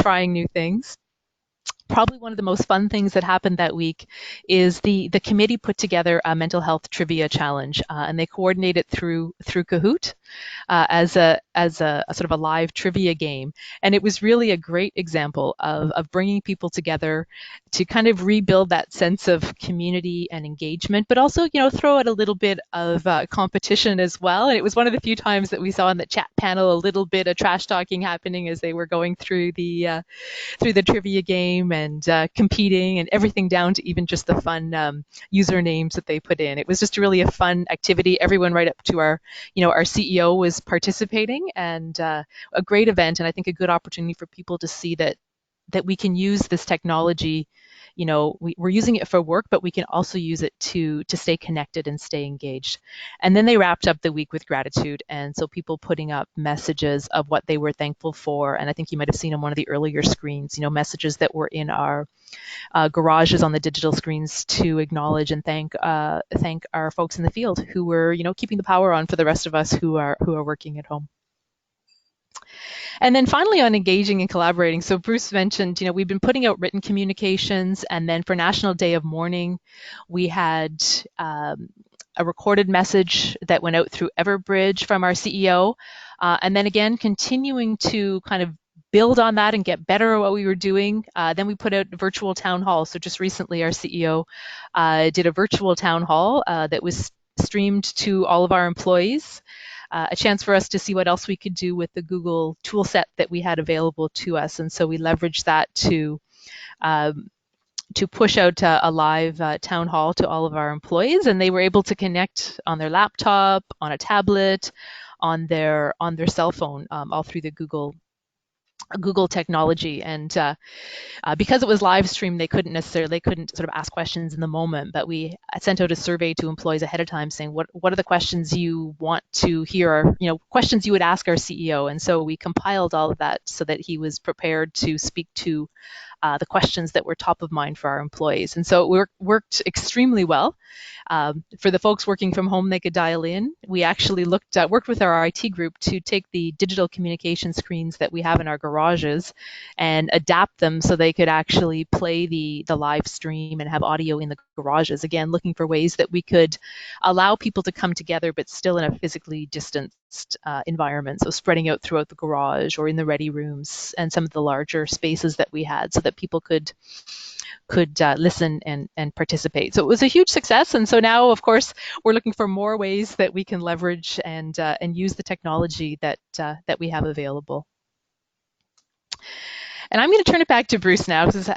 S3: trying new things. Probably one of the most fun things that happened that week is the committee put together a mental health trivia challenge, and they coordinated through Kahoot as a sort of a live trivia game. And it was really a great example of bringing people together to kind of rebuild that sense of community and engagement, but also throw out a little bit of competition as well. And it was one of the few times that we saw in the chat panel a little bit of trash talking happening as they were going through the trivia game and competing, and everything down to even just the fun usernames that they put in. It was just really a fun activity. Everyone right up to our CEO was participating, and a great event, and I think a good opportunity for people to see that we can use this technology. We're using it for work, but we can also use it to stay connected and stay engaged. And then they wrapped up the week with gratitude, and so people putting up messages of what they were thankful for. And I think you might have seen on one of the earlier screens, messages that were in our garages on the digital screens to acknowledge and thank our folks in the field who were keeping the power on for the rest of us who are working at home. And then finally, on engaging and collaborating. So Bruce mentioned, we've been putting out written communications, and then for National Day of Mourning, we had a recorded message that went out through Everbridge from our CEO, and then again, continuing to kind of build on that and get better at what we were doing. Then we put out a virtual town hall. So just recently, our CEO did a virtual town hall that was streamed to all of our employees. A chance for us to see what else we could do with the Google tool set that we had available to us. And so we leveraged that to push out a live town hall to all of our employees, and they were able to connect on their laptop, on a tablet, on their cell phone, all through the Google technology. And because it was live streamed, they couldn't sort of ask questions in the moment, but we sent out a survey to employees ahead of time saying what are the questions you want to hear, questions you would ask our CEO. And so we compiled all of that so that he was prepared to speak to the questions that were top of mind for our employees. And so it worked extremely well. For the folks working from home, they could dial in. We actually worked with our IT group to take the digital communication screens that we have in our garages and adapt them so they could actually play the live stream and have audio in the garages. Again, looking for ways that we could allow people to come together, but still in a physically distanced environment. So spreading out throughout the garage or in the ready rooms and some of the larger spaces that we had, so that people could listen and participate. So it was a huge success. And so now, of course, we're looking for more ways that we can leverage and use the technology that we have available. And I'm going to turn it back to Bruce now, because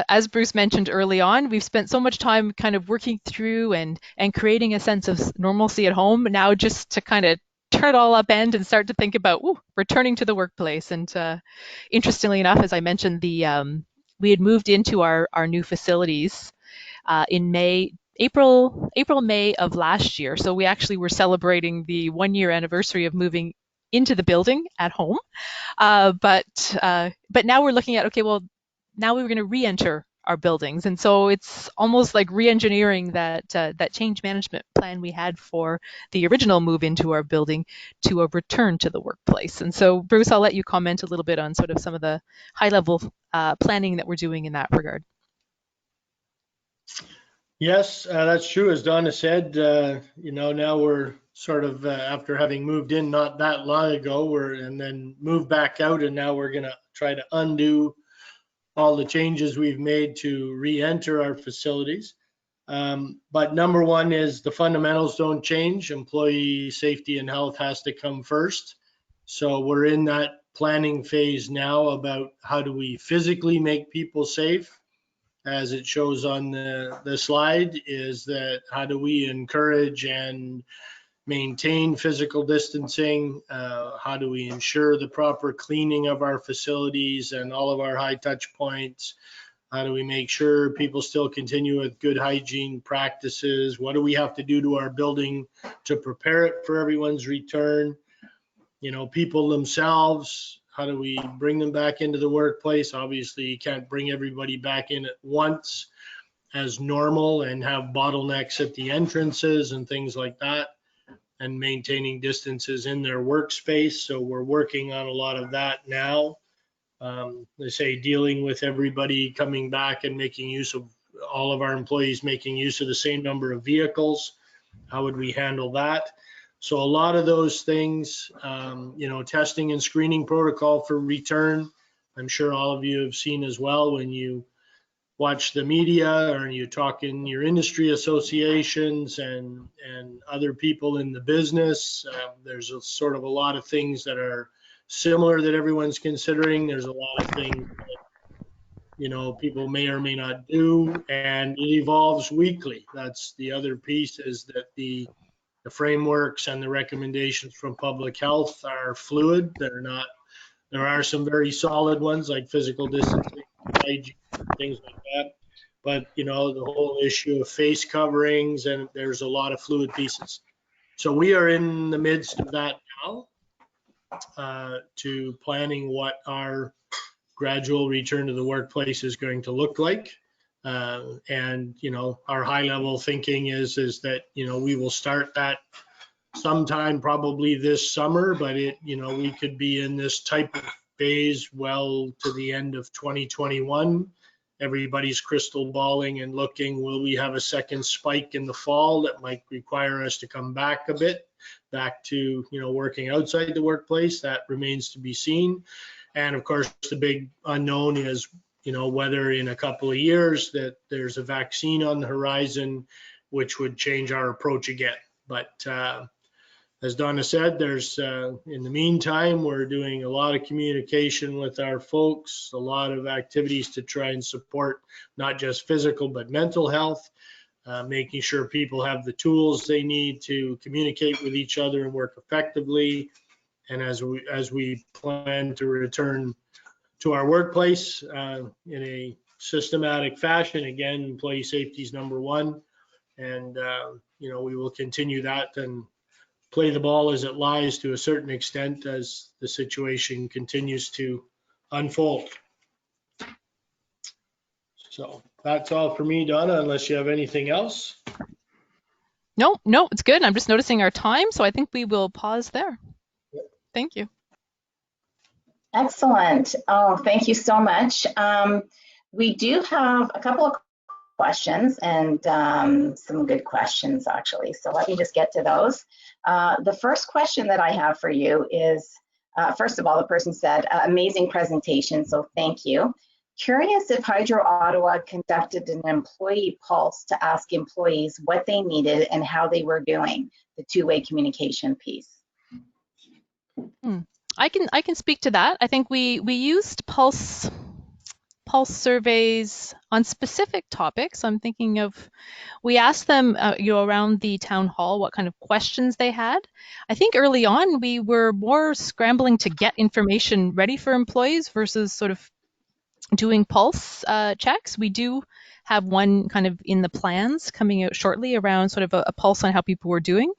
S3: as Bruce mentioned early on, we've spent so much time kind of working through and creating a sense of normalcy at home. Now just to kind of turn it all upend and start to think about returning to the workplace. And interestingly enough, as I mentioned, we had moved into our new facilities in April, May of last year. So we actually were celebrating the 1-year anniversary of moving into the building at home. But now we're looking at, okay, well, now we're going to re-enter our buildings. And so it's almost like re-engineering that change management plan we had for the original move into our building to a return to the workplace. And so, Bruce, I'll let you comment a little bit on sort of some of the high-level planning that we're doing in that regard.
S4: Yes, that's true. As Donna said, now we're sort of after having moved in not that long ago, and then moved back out, and now we're going to try to undo all the changes we've made to re-enter our facilities. But number one is the fundamentals don't change. Employee safety and health has to come first. So we're in that planning phase now about how do we physically make people safe, as it shows on the slide, is that how do we encourage and maintain physical distancing? How do we ensure the proper cleaning of our facilities and all of our high touch points? How do we make sure people still continue with good hygiene practices? What do we have to do to our building to prepare it for everyone's return? You know, people themselves, how do we bring them back into the workplace? Obviously, you can't bring everybody back in at once as normal and have bottlenecks at the entrances and things like that, and maintaining distances in their workspace. So we're working on a lot of that now. They say dealing with everybody coming back and making use of all of our employees, making use of the same number of vehicles. How would we handle that? So a lot of those things, you know, testing and screening protocol for return. I'm sure all of you have seen as well when you watch the media or you talk in your industry associations and other people in the business. There's a sort of a lot of things that are similar that everyone's considering. There's a lot of things that, you know, people may or may not do, and it evolves weekly. That's the other piece, is that the frameworks and the recommendations from public health are fluid. They're not, there are some very solid ones like physical distancing, hygiene, things like that. But, you know, the whole issue of face coverings, and there's a lot of fluid pieces. So we are in the midst of that now, to planning what our gradual return to the workplace is going to look like. And, you know, our high level thinking is that, you know, we will start that sometime probably this summer, but it, you know, we could be in this type of phase well to the end of 2021. Everybody's crystal balling and looking, will we have a second spike in the fall that might require us to come back a bit, back to, you know, working outside the workplace? That remains to be seen. And of course, the big unknown is, you know, whether in a couple of years that there's a vaccine on the horizon, which would change our approach again. But as Donna said, there's in the meantime, we're doing a lot of communication with our folks, a lot of activities to try and support not just physical but mental health, making sure people have the tools they need to communicate with each other and work effectively. And as we plan to return to our workplace in a systematic fashion, again, employee safety is number one, and you know, we will continue that and play the ball as it lies to a certain extent as the situation continues to unfold. So that's all for me, Donna, unless you have anything else.
S3: No, it's good. I'm just noticing our time, so I think we will pause there. Thank you.
S2: Excellent. Oh, thank you so much. We do have a couple of questions, and some good questions actually. So let me just get to those. The first question that I have for you is, first of all, the person said, amazing presentation, so thank you. Curious if Hydro Ottawa conducted an employee pulse to ask employees what they needed and how they were doing, the two-way communication piece.
S3: I can speak to that. I think we used pulse surveys on specific topics. I'm thinking of, we asked them, you know, around the town hall what kind of questions they had. I think early on we were more scrambling to get information ready for employees versus sort of doing pulse checks. We do have one kind of in the plans coming out shortly around sort of a pulse on how people were doing.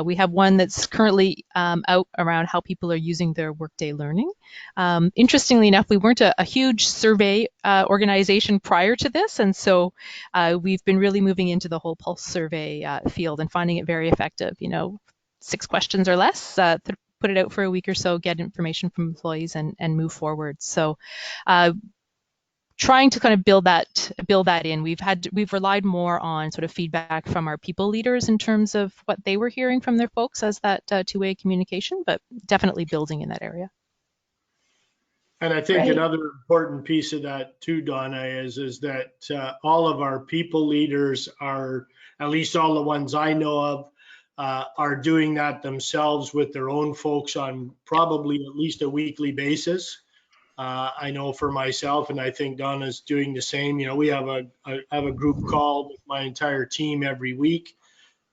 S3: We have one that's currently out around how people are using their workday learning. Interestingly enough, we weren't a huge survey organization prior to this, and so we've been really moving into the whole pulse survey field and finding it very effective. You know, 6 questions or less, put it out for a week or so, get information from employees and move forward. So trying to kind of build that in. We've relied more on sort of feedback from our people leaders in terms of what they were hearing from their folks as that two-way communication, but definitely building in that area.
S4: And I think another important piece of that too, Donna, is that all of our people leaders are, at least all the ones I know of, are doing that themselves with their own folks on probably at least a weekly basis. I know for myself, and I think Donna's doing the same. You know, we have a group call with my entire team every week,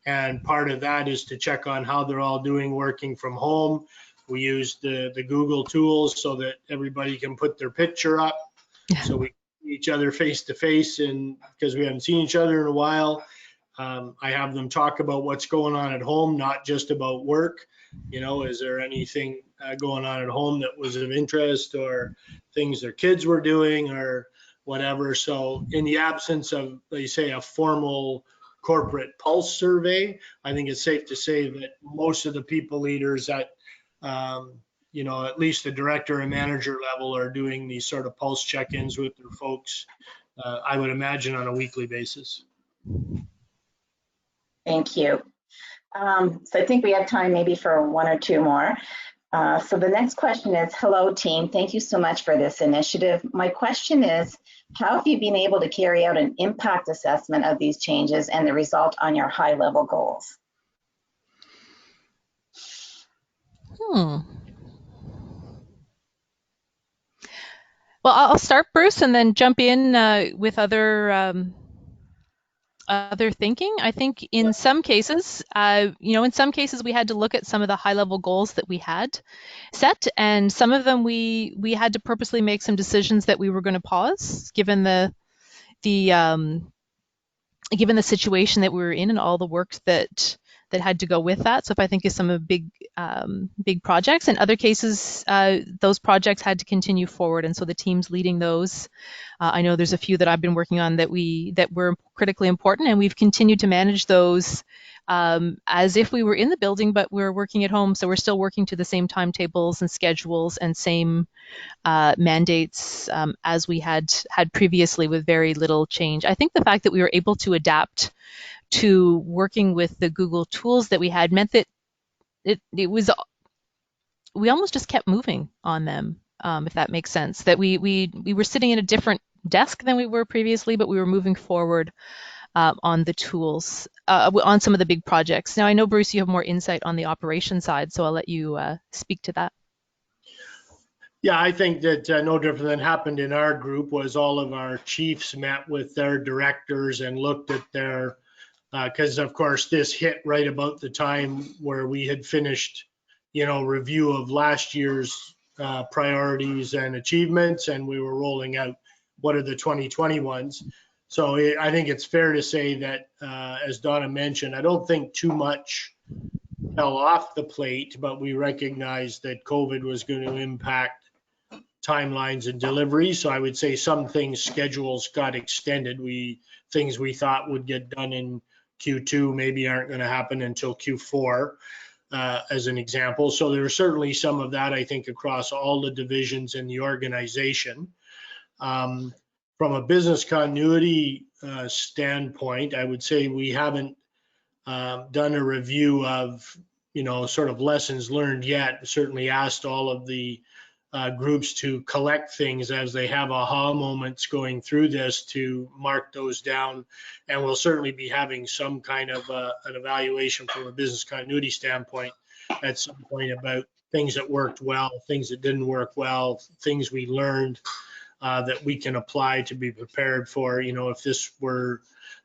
S4: and part of that is to check on how they're all doing working from home. We use the Google tools so that everybody can put their picture up, so we see each other face to face, and because we haven't seen each other in a while. I have them talk about what's going on at home, not just about work. You know, is there anything going on at home that was of interest, or things their kids were doing, or whatever. So in the absence of, they say, a formal corporate pulse survey, I think it's safe to say that most of the people leaders at, you know, at least the director and manager level are doing these sort of pulse check-ins with their folks, I would imagine, on a weekly basis.
S2: Thank you. So I think we have time maybe for one or two more. So the next question is, hello team, thank you so much for this initiative. My question is, how have you been able to carry out an impact assessment of these changes and the result on your high level goals?
S3: Well, I'll start, Bruce, and then jump in with other thinking. I think in some cases, in some cases we had to look at some of the high-level goals that we had set, and some of them we had to purposely make some decisions that we were going to pause, given the situation that we were in and all the work that had to go with that. So if I think of some of big projects, in other cases, those projects had to continue forward, and so the teams leading those. I know there's a few that I've been working on that were critically important, and we've continued to manage those as if we were in the building, but we're working at home, so we're still working to the same timetables and schedules and same mandates as we had previously, with very little change. I think the fact that we were able to adapt to working with the Google tools that we had meant that we almost just kept moving on them, if that makes sense. That we were sitting in a different desk than we were previously, but we were moving forward on the tools, on some of the big projects. Now, I know, Bruce, you have more insight on the operation side, so I'll let you speak to that.
S4: Yeah, I think that no different than happened in our group was all of our chiefs met with their directors and looked at their, because of course this hit right about the time where we had finished, review of last year's priorities and achievements, and we were rolling out what are the 2020 ones. So I think it's fair to say that, as Donna mentioned, I don't think too much fell off the plate, but we recognized that COVID was going to impact timelines and delivery. So I would say some schedules got extended. Things we thought would get done in Q2 maybe aren't going to happen until Q4, as an example. So there was certainly some of that, I think, across all the divisions in the organization. From a business continuity standpoint, I would say we haven't done a review of, sort of lessons learned yet. Certainly asked all of the groups to collect things as they have aha moments going through this, to mark those down. And we'll certainly be having some kind of an evaluation from a business continuity standpoint at some point about things that worked well, things that didn't work well, things we learned that we can apply to be prepared for, if this were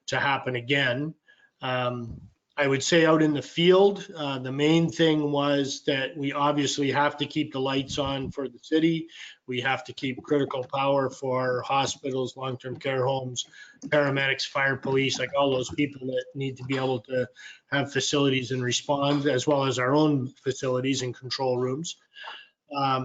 S4: to happen again. I would say out in the field, the main thing was that we obviously have to keep the lights on for the city. We have to keep critical power for hospitals, long-term care homes, paramedics, fire, police, like all those people that need to be able to have facilities and respond, as well as our own facilities and control rooms.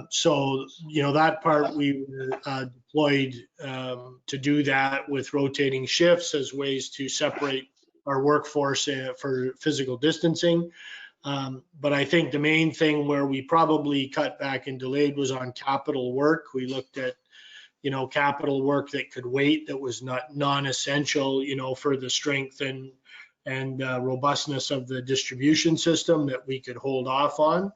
S4: So, that part we were deployed to do that with rotating shifts as ways to separate our workforce for physical distancing. But I think the main thing where we probably cut back and delayed was on capital work. We looked at, capital work that could wait, that was not non-essential, for the strength and robustness of the distribution system, that we could hold off on.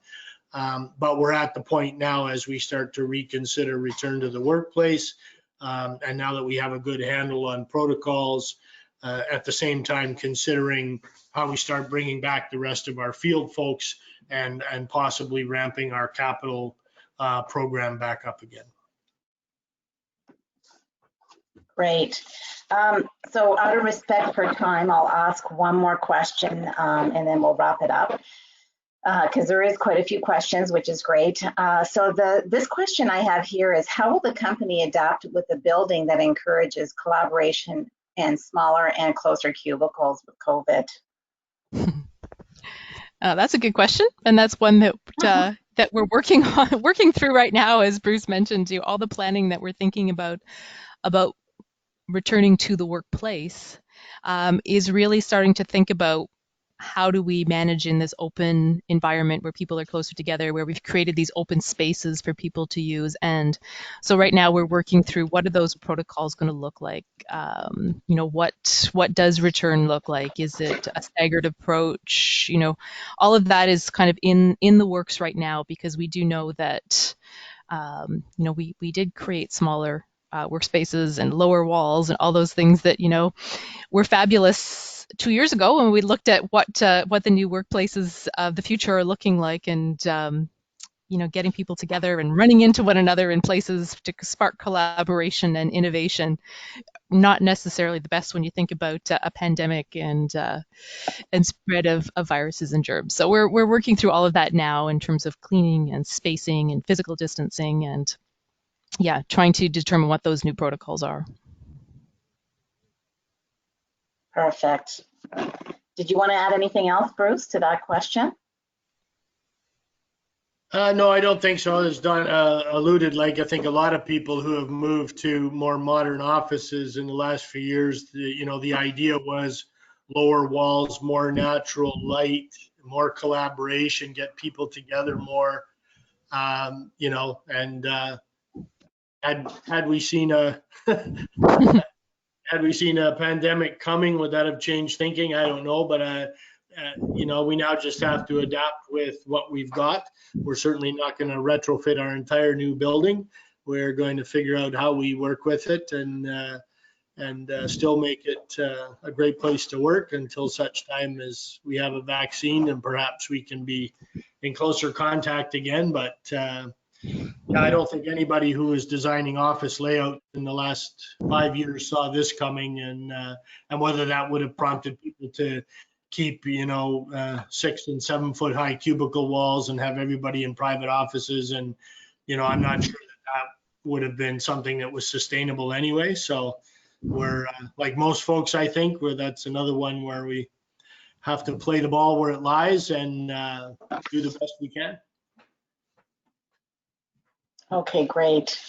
S4: But we're at the point now, as we start to reconsider return to the workplace, and now that we have a good handle on protocols, at the same time considering how we start bringing back the rest of our field folks and possibly ramping our capital program back up again.
S2: Great. So out of respect for time, I'll ask one more question and then we'll wrap it up because there is quite a few questions, which is great. So this question I have here is, how will the company adapt with a building that encourages collaboration and smaller and closer cubicles with COVID?
S3: That's a good question, and that's one that that we're working through right now, as Bruce mentioned, all the planning that we're thinking about returning to the workplace is really starting to think about how do we manage in this open environment where people are closer together, where we've created these open spaces for people to use. And so right now we're working through what are those protocols going to look like? What does return look like? Is it a staggered approach? All of that is kind of in the works right now, because we do know that we did create smaller workspaces and lower walls and all those things that were fabulous 2 years ago when we looked at what the new workplaces of the future are looking like, and getting people together and running into one another in places to spark collaboration and innovation. Not necessarily the best when you think about a pandemic and spread of viruses and germs. So we're working through all of that now in terms of cleaning and spacing and physical distancing, and trying to determine what those new protocols are.
S2: Perfect. Did you want to add anything else, Bruce, to that question?
S4: No, I don't think so. As Don alluded, I think a lot of people who have moved to more modern offices in the last few years, the idea was lower walls, more natural light, more collaboration, get people together more, and had we seen a had we seen a pandemic coming, would that have changed thinking? I don't know, but we now just have to adapt with what we've got. We're certainly not going to retrofit our entire new building. We're going to figure out how we work with it and still make it a great place to work until such time as we have a vaccine and perhaps we can be in closer contact again. But I don't think anybody who was designing office layout in the last 5 years saw this coming, and whether that would have prompted people to keep 6 and 7 foot high cubicle walls and have everybody in private offices. And I'm not sure that would have been something that was sustainable anyway. So we're like most folks, I think, where that's another one where we have to play the ball where it lies and do the best we can.
S2: Okay, great.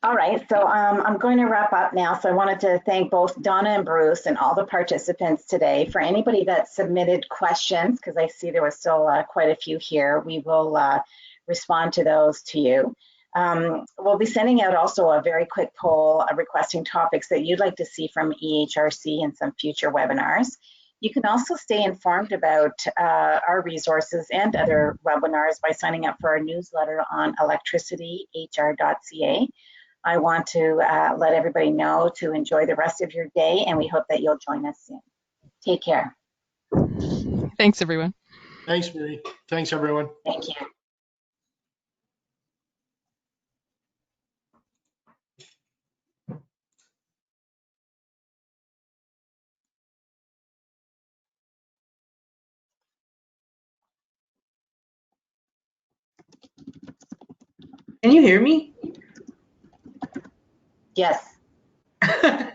S2: All right, so I'm going to wrap up now. So I wanted to thank both Donna and Bruce and all the participants today. For anybody that submitted questions, because I see there was still quite a few here, we will respond to those to you. We'll be sending out also a very quick poll requesting topics that you'd like to see from EHRC in some future webinars. You can also stay informed about our resources and other webinars by signing up for our newsletter on electricityhr.ca. I want to let everybody know to enjoy the rest of your day, and we hope that you'll join us soon. Take care.
S3: Thanks, everyone.
S4: Thanks, Marie. Thanks, everyone.
S2: Thank you.
S5: Can you hear me?
S2: Yes.
S5: I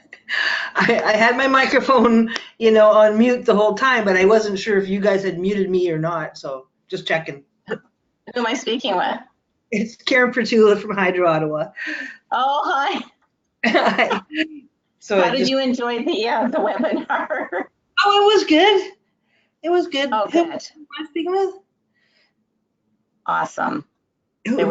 S5: had my microphone, on mute the whole time, but I wasn't sure if you guys had muted me or not, so just checking.
S2: Who am I speaking with?
S5: It's Karen Pertula from Hydro Ottawa.
S2: Oh, hi.
S5: Hi. So
S2: how did you enjoy the webinar?
S5: Oh, it was good. It was good.
S2: Oh,
S5: Who
S2: good.
S5: am I speaking with?
S2: Awesome. I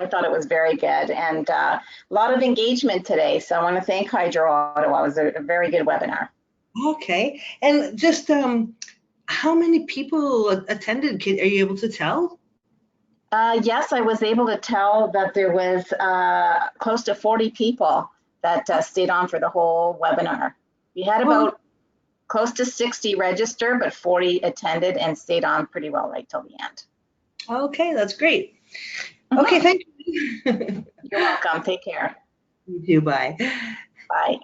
S2: thought it was very good, and a lot of engagement today. So I want to thank Hydro Ottawa. It was a very good webinar.
S5: Okay. And just how many people attended? Are you able to tell?
S2: Yes, I was able to tell that there was close to 40 people that stayed on for the whole webinar. We had about close to 60 register, but 40 attended and stayed on pretty well right till the end.
S5: Okay, that's great. Okay, thank you.
S2: You're welcome. Take care.
S5: You too, bye.
S2: Bye.